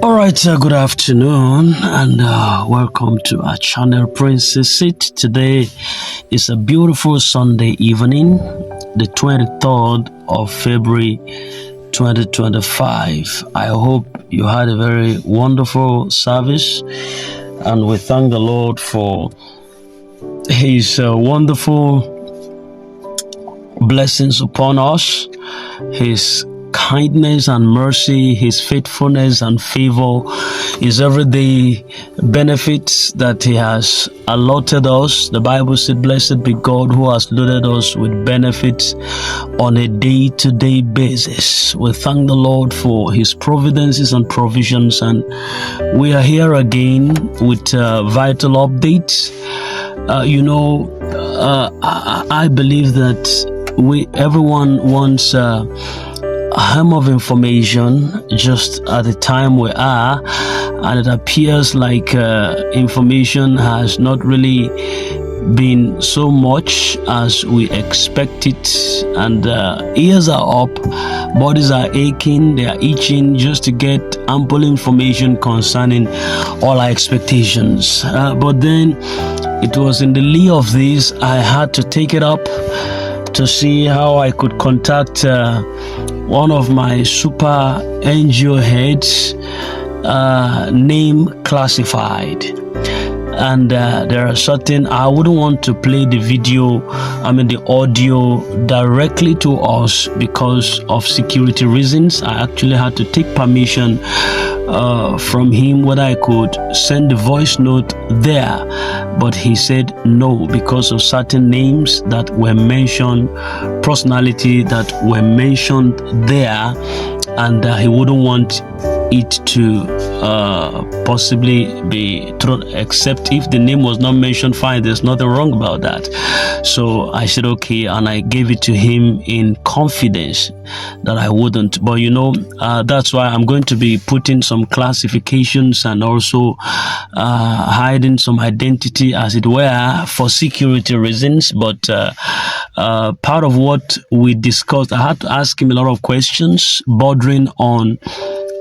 All right, good afternoon and welcome to our channel Princess Seat. Today is a beautiful Sunday evening, the 23rd of February 2025. I hope you had a very wonderful service and we thank the Lord for His wonderful blessings upon us, His kindness and mercy, His faithfulness and favor, His everyday benefits that He has allotted us. The Bible said, "Blessed be God who has loaded us with benefits on a day-to-day basis." We thank the Lord for His providences and provisions, and we are here again with vital updates. I believe that everyone wants a hem of information just at the time we are, and it appears like information has not really been so much as we expected, and ears are up, bodies are aching, they are itching just to get ample information concerning all our expectations. But then it was in the lee of this I had to take it up to see how I could contact one of my super NGO heads, name classified. And there are certain, I wouldn't want to play the audio directly to us because of security reasons. I actually had to take permission from him whether I could send the voice note there, but he said no because of certain names that were mentioned, personality that were mentioned there, and he wouldn't want it to possibly be thrown, except if the name was not mentioned. Fine, there's nothing wrong about that. So I said okay, and I gave it to him in confidence that I wouldn't. But that's why I'm going to be putting some classifications and also hiding some identity, as it were, for security reasons. But part of what we discussed, I had to ask him a lot of questions bordering on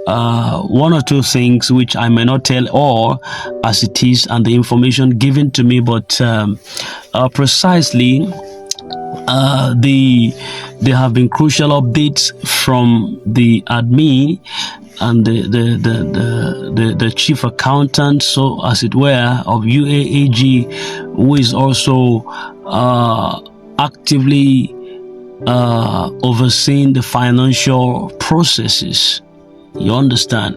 one or two things which I may not tell all as it is, and the information given to me, but precisely there have been crucial updates from the admin and the chief accountant, so as it were, of Uaag, who is also actively overseeing the financial processes. You understand?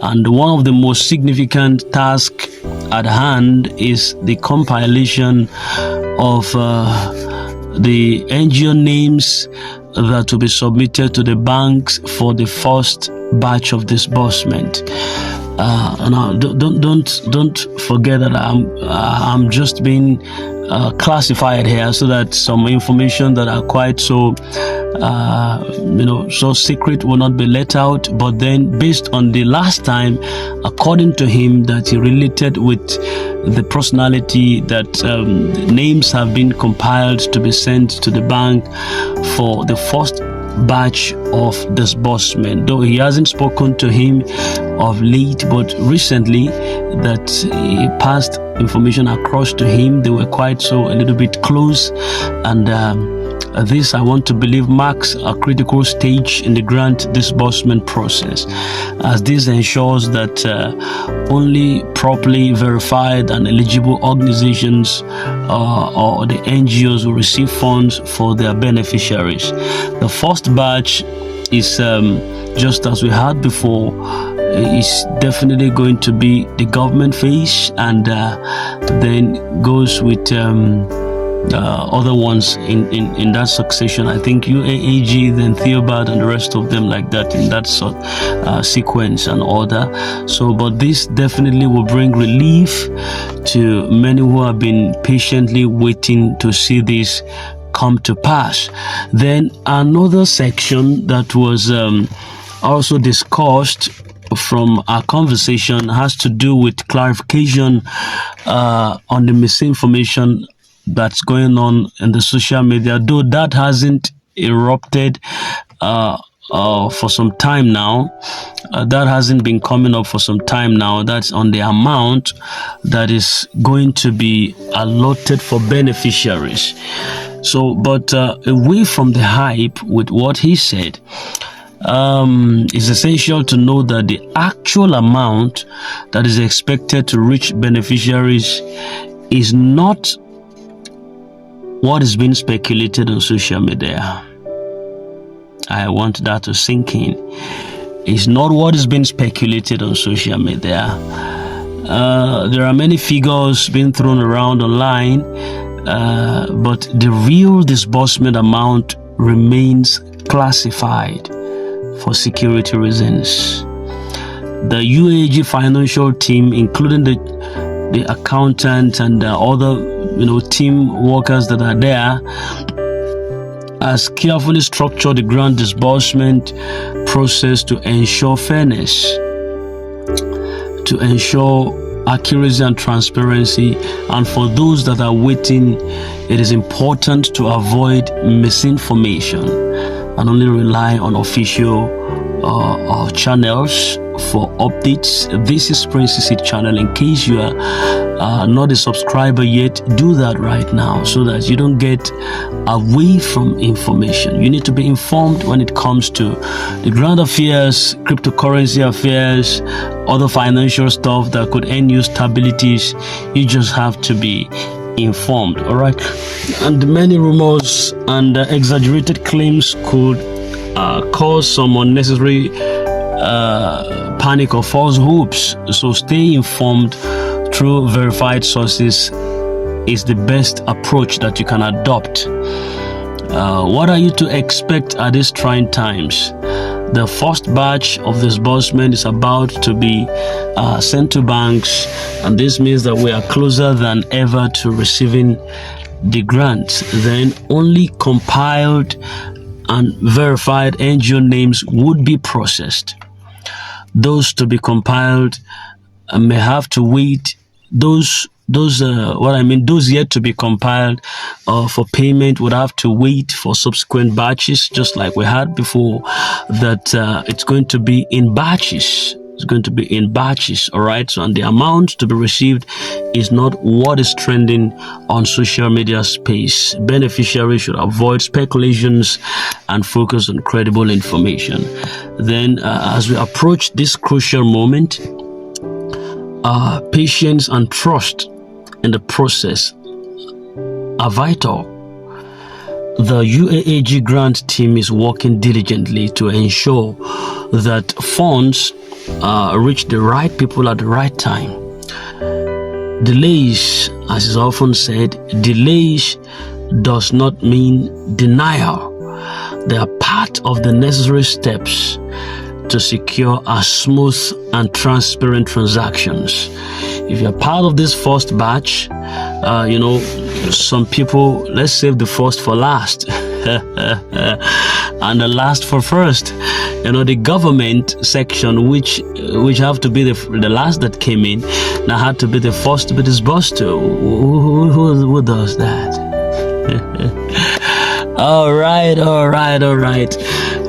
And one of the most significant tasks at hand is the compilation of the NGO names that will be submitted to the banks for the first batch of disbursement. Now, don't forget that I'm just being classified here, so that some information that are quite so so secret will not be let out. But then, based on the last time, according to him, that he related with the personality, that names have been compiled to be sent to the bank for the first batch of disbursement. Though he hasn't spoken to him of late, but recently that he passed information across to him. They were quite so a little bit close, and this, I want to believe, marks a critical stage in the grant disbursement process, as this ensures that only properly verified and eligible organizations or the NGOs will receive funds for their beneficiaries. The first batch is, just as we had before, is definitely going to be the government phase, and then goes with other ones in that succession. I think Uaag, then Theobald, and the rest of them like that, in that sequence and order. So, but this definitely will bring relief to many who have been patiently waiting to see this come to pass. Then another section that was also discussed from our conversation has to do with clarification on the misinformation that's going on in the social media, though that hasn't erupted for some time now. That hasn't been coming up for some time now. That's on the amount that is going to be allotted for beneficiaries. So, but away from the hype with what he said, it's essential to know that the actual amount that is expected to reach beneficiaries is not what is being speculated on social media. I want that to sink in. It's not what is being speculated on social media. There are many figures being thrown around online, but the real disbursement amount remains classified for security reasons. The UAG financial team, including the accountant and the other team workers that are there, has carefully structured the grant disbursement process to ensure fairness, to ensure accuracy and transparency. And for those that are waiting, it is important to avoid misinformation and only rely on official channels for updates. This is Prince CC channel. In case you are not a subscriber yet, do that right now so that you don't get away from information. You need to be informed when it comes to the grant affairs, cryptocurrency affairs, other financial stuff that could end you stabilities. You just have to be informed. All right. And many rumors and exaggerated claims could cause some unnecessary panic or false hopes. So stay informed through verified sources is the best approach that you can adopt. What are you to expect at these trying times? The first batch of disbursement is about to be sent to banks, and this means that we are closer than ever to receiving the grant. Then only compiled and verified NGO names would be processed. Those to be compiled may have to wait. Those yet to be compiled for payment would have to wait for subsequent batches, just like we had before. That it's going to be in batches. It's going to be in batches, all right? So, and the amount to be received is not what is trending on social media space. Beneficiaries should avoid speculations and focus on credible information. Then, as we approach this crucial moment, patience and trust in the process are vital. The UAAG grant team is working diligently to ensure that funds reach the right people at the right time. Delays, as is often said, delays does not mean denial. They are part of the necessary steps to secure a smooth and transparent transactions. If you're part of this first batch, some people, let's save the first for last and the last for first. The government section, which have to be the last that came in, now had to be the first to be disbursed to. Who does that? All right.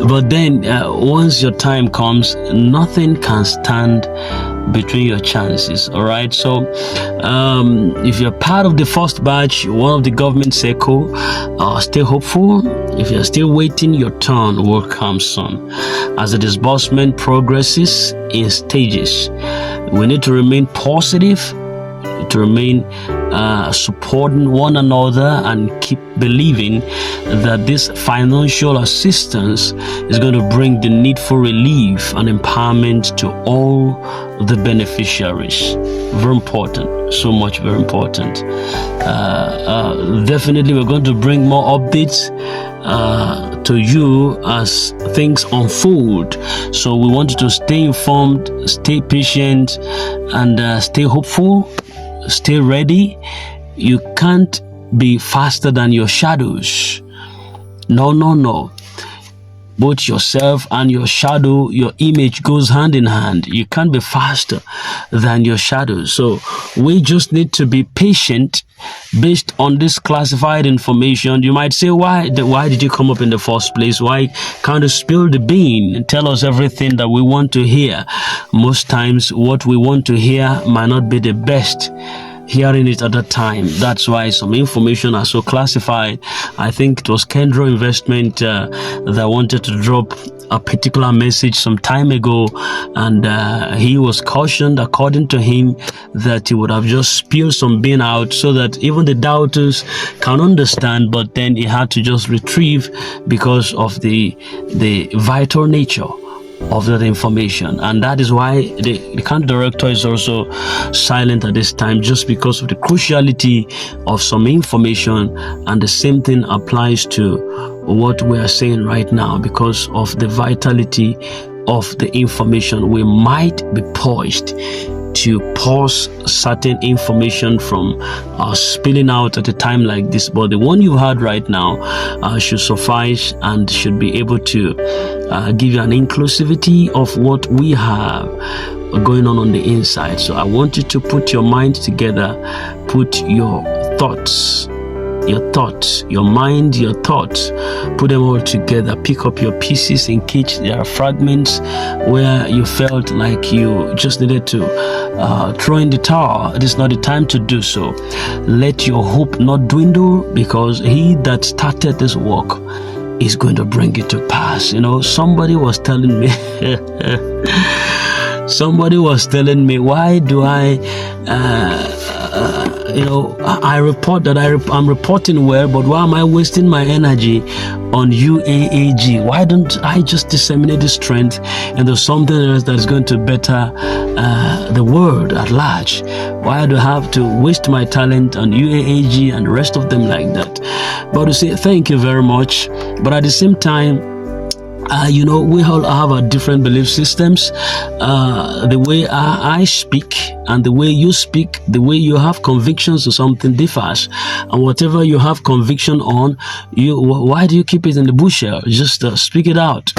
But then once your time comes, nothing can stand between your chances. All right. So if you're part of the first batch, one of the government circle, stay hopeful. If you're still waiting, your turn will come soon. As the disbursement progresses in stages, we need to remain positive, to remain supporting one another, and keep believing that this financial assistance is going to bring the needful relief and empowerment to all the beneficiaries. Very important, so much very important. Definitely we're going to bring more updates to you as things unfold. So we want you to stay informed, stay patient, and stay hopeful. Stay ready. You can't be faster than your shadows. No. Both yourself and your shadow, your image goes hand in hand. You can't be faster than your shadows. So we just need to be patient based on this classified information. You might say, why did you come up in the first place? Why can't you spill the bean and tell us everything that we want to hear? Most times what we want to hear might not be the best hearing it at that time. That's why some information are so classified. I think it was Kendra Investment that wanted to drop a particular message some time ago, and he was cautioned, according to him, that he would have just spilled some bean out so that even the doubters can understand, but then he had to just retrieve because of the vital nature of that information. And that is why the country director is also silent at this time, just because of the cruciality of some information. And the same thing applies to what we are saying right now. Because of the vitality of the information, we might be poised to pause certain information from spilling out at a time like this, but the one you had right now should suffice and should be able to give you an inclusivity of what we have going on the inside. So I want you to put your mind together, put your thoughts, your mind, your thoughts, put them all together, pick up your pieces in case there are fragments where you felt like you just needed to throw in the towel. It is not the time to do so. Let your hope not dwindle, because he that started this work is going to bring it to pass. You know, somebody was telling me why do I I report that I'm reporting well, but why am I wasting my energy on UAAG? Why don't I just disseminate the strength and there's something else that's going to better the world at large? Why do I have to waste my talent on UAAG and the rest of them like that? But to say thank you very much, but at the same time, we all have our different belief systems. The way I speak and the way you speak, the way you have convictions or something differs. And whatever you have conviction on, why do you keep it in the bushel? Just speak it out.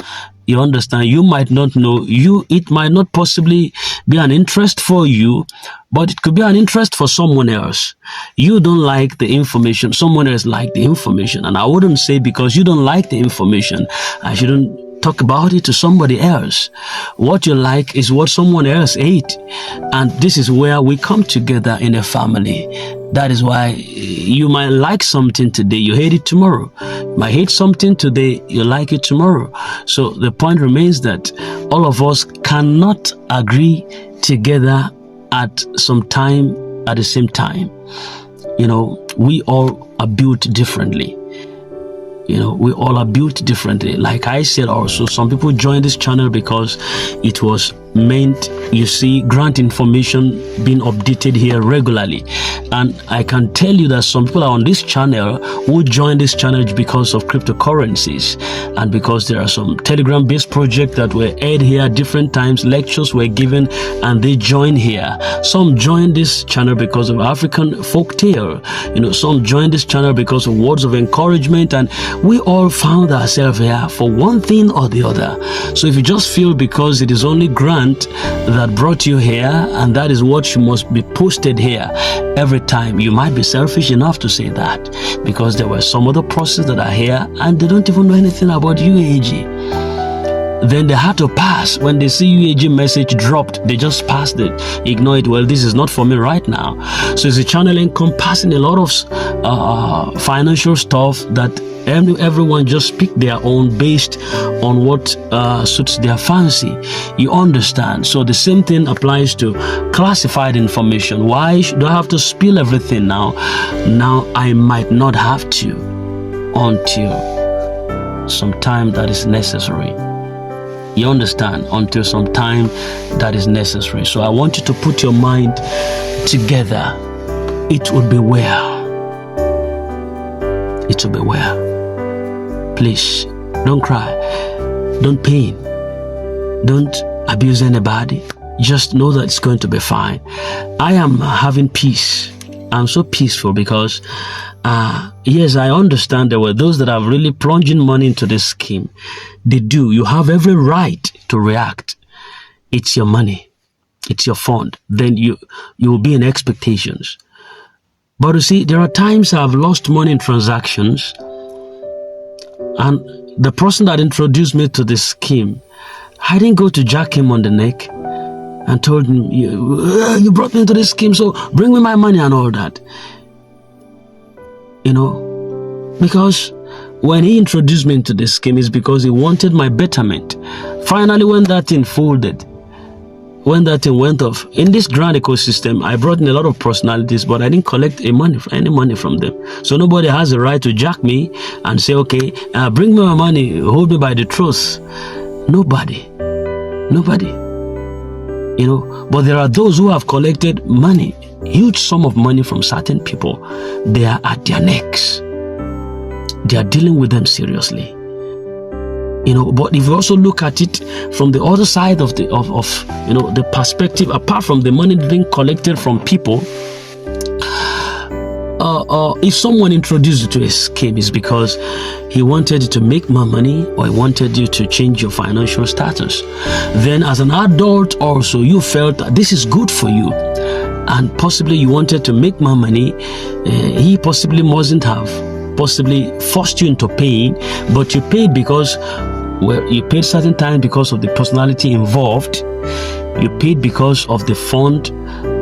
You understand? You might not know. It might not possibly be an interest for you, but it could be an interest for someone else. You don't like the information, someone else like the information. And I wouldn't say because you don't like the information, I shouldn't talk about it to somebody else. What you like is what someone else ate. And this is where we come together in a family. That is why you might like something today, you hate it tomorrow. You might hate something today, you like it tomorrow. So the point remains that all of us cannot agree together at some time, at the same time. We all are built differently. We all are built differently. Like I said also, some people join this channel because it was meant, grant information being updated here regularly. And I can tell you that some people are on this channel who join this channel because of cryptocurrencies, and because there are some Telegram based projects that were aired here at different times, lectures were given, and they join here. Some join this channel because of African folktale. Some join this channel because of words of encouragement, and we all found ourselves here for one thing or the other. So if you just feel because it is only grant that brought you here, and that is what you must be posted here every time, you might be selfish enough to say that, because there were some other processes that are here and they don't even know anything about UAG. Then they had to pass. When they see UAG message dropped, they just passed it, ignore it. Well, this is not for me right now. So it's a channel encompassing a lot of financial stuff that everyone just pick their own based on what suits their fancy. You understand? So the same thing applies to classified information. Why do I have to spill everything now? Now I might not have to until some time that is necessary. You understand? Until some time that is necessary. So I want you to put your mind together. It will be well. It will be well. Please, don't cry. Don't pain. Don't abuse anybody. Just know that it's going to be fine. I am having peace. I'm so peaceful because, yes, I understand there were those that have really plunging money into this scheme. They do. You have every right to react. It's your money. It's your fund. Then you will be in expectations. But you see, there are times I've lost money in transactions, and the person that introduced me to this scheme, I didn't go to jack him on the neck and told him, you brought me into this scheme, so bring me my money and all that. Because when he introduced me into this scheme, it's because he wanted my betterment. Finally, when that thing folded, when that thing went off, in this grand ecosystem, I brought in a lot of personalities, but I didn't collect any money from them. So nobody has a right to jack me and say, okay, bring me my money, hold me by the truth. Nobody. But there are those who have collected money, huge sum of money from certain people. They are at their necks. They are dealing with them seriously. But if you also look at it from the other side of the perspective, apart from the money being collected from people, if someone introduced you to a scheme, it's because he wanted you to make more money, or he wanted you to change your financial status. Then as an adult also, you felt that this is good for you, and possibly you wanted to make more money. He possibly mustn't have forced you into paying, but you paid because you paid certain time because of the personality involved. You paid because of the fund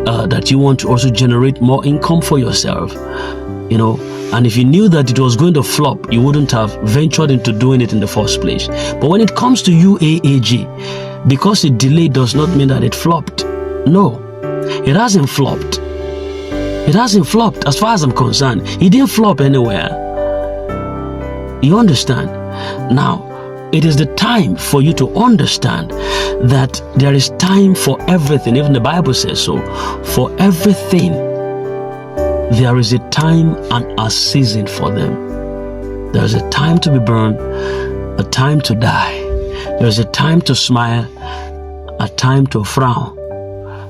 that you want to also generate more income for yourself. And if you knew that it was going to flop, you wouldn't have ventured into doing it in the first place. But when it comes to UAAG, because it delayed does not mean that it flopped. No, it hasn't flopped. It hasn't flopped as far as I'm concerned. It didn't flop anywhere. You understand? Now, it is the time for you to understand that there is time for everything. Even the Bible says so. For everything, there is a time and a season for them. There is a time to be burned, a time to die. There is a time to smile, a time to frown.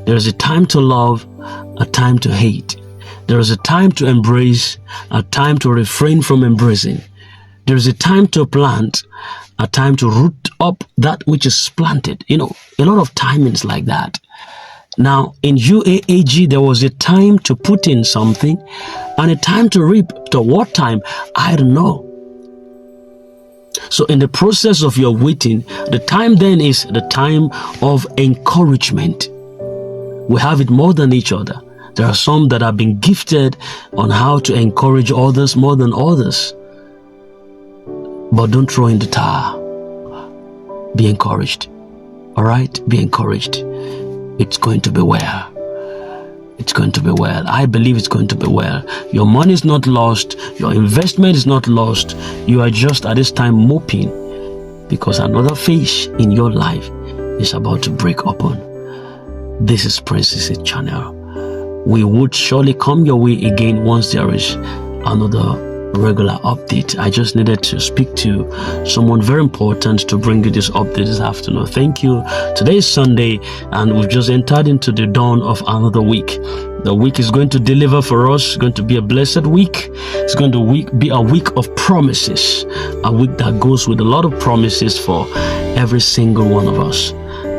There is a time to love, a time to hate. There is a time to embrace, a time to refrain from embracing. There is a time to plant, a time to root up that which is planted. A lot of timings like that. Now, in UAAG, there was a time to put in something and a time to reap. To what time? I don't know. So in the process of your waiting, the time then is the time of encouragement. We have it more than each other. There are some that have been gifted on how to encourage others more than others. But don't throw in the towel. Be encouraged. All right? Be encouraged. It's going to be well. It's going to be well. I believe it's going to be well. Your money is not lost. Your investment is not lost. You are just at this time moping because another phase in your life is about to break open. This is Princess Channel. We would surely come your way again once there is another regular update. I just needed to speak to someone very important to bring you this update this afternoon. Thank you. Today is Sunday and we've just entered into the dawn of another week. The week is going to deliver for us. It's going to be a blessed week. It's going to be a week of promises, a week that goes with a lot of promises for every single one of us.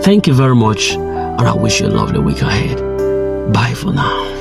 Thank you very much, and I wish you a lovely week ahead. Bye for now.